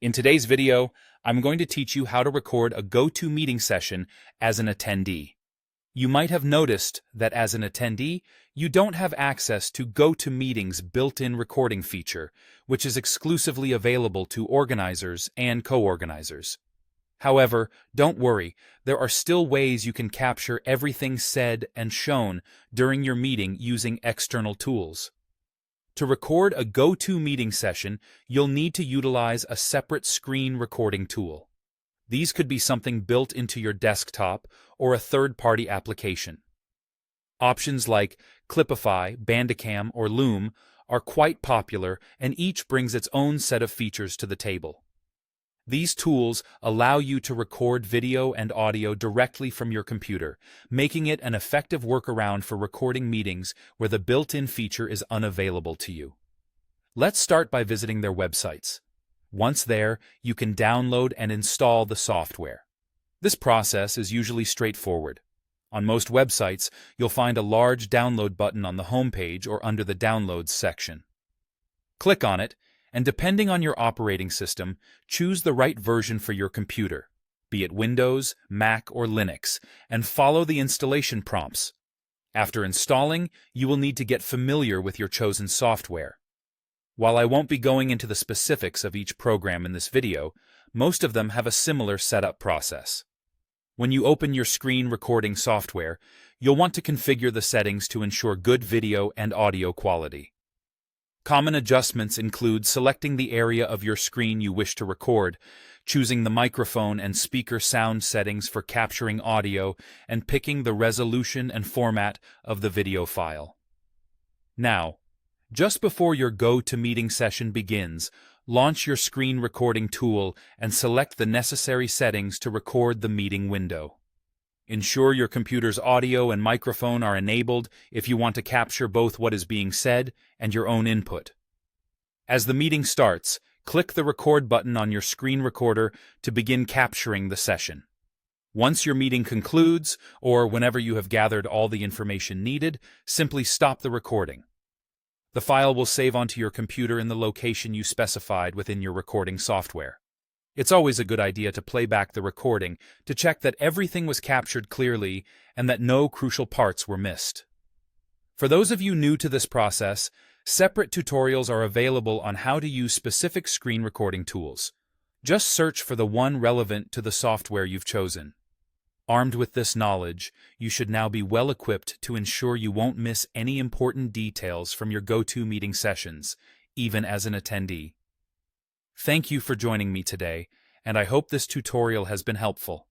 In today's video, I'm going to teach you how to record a GoToMeeting session as an attendee. You might have noticed that as an attendee, you don't have access to GoToMeeting's built-in recording feature, which is exclusively available to organizers and co-organizers. However, don't worry, there are still ways you can capture everything said and shown during your meeting using external tools. To record a GoToMeeting session, you'll need to utilize a separate screen recording tool. These could be something built into your desktop or a third-party application. Options like Clipify, Bandicam, or Loom are quite popular, and each brings its own set of features to the table. These tools allow you to record video and audio directly from your computer, making it an effective workaround for recording meetings where the built-in feature is unavailable to you. Let's start by visiting their websites. Once there, you can download and install the software. This process is usually straightforward. On most websites, you'll find a large download button on the homepage or under the Downloads section. Click on it, and depending on your operating system, choose the right version for your computer, be it Windows, Mac, or Linux, and follow the installation prompts. After installing, you will need to get familiar with your chosen software. While I won't be going into the specifics of each program in this video, most of them have a similar setup process. When you open your screen recording software, you'll want to configure the settings to ensure good video and audio quality. Common adjustments include selecting the area of your screen you wish to record, choosing the microphone and speaker sound settings for capturing audio, and picking the resolution and format of the video file. Now, just before your GoToMeeting session begins, launch your screen recording tool and select the necessary settings to record the meeting window. Ensure your computer's audio and microphone are enabled if you want to capture both what is being said and your own input. As the meeting starts, click the record button on your screen recorder to begin capturing the session. Once your meeting concludes, or whenever you have gathered all the information needed, simply stop the recording. The file will save onto your computer in the location you specified within your recording software. It's always a good idea to play back the recording to check that everything was captured clearly and that no crucial parts were missed. For those of you new to this process, separate tutorials are available on how to use specific screen recording tools. Just search for the one relevant to the software you've chosen. Armed with this knowledge, you should now be well equipped to ensure you won't miss any important details from your GoToMeeting sessions, even as an attendee. Thank you for joining me today, and I hope this tutorial has been helpful.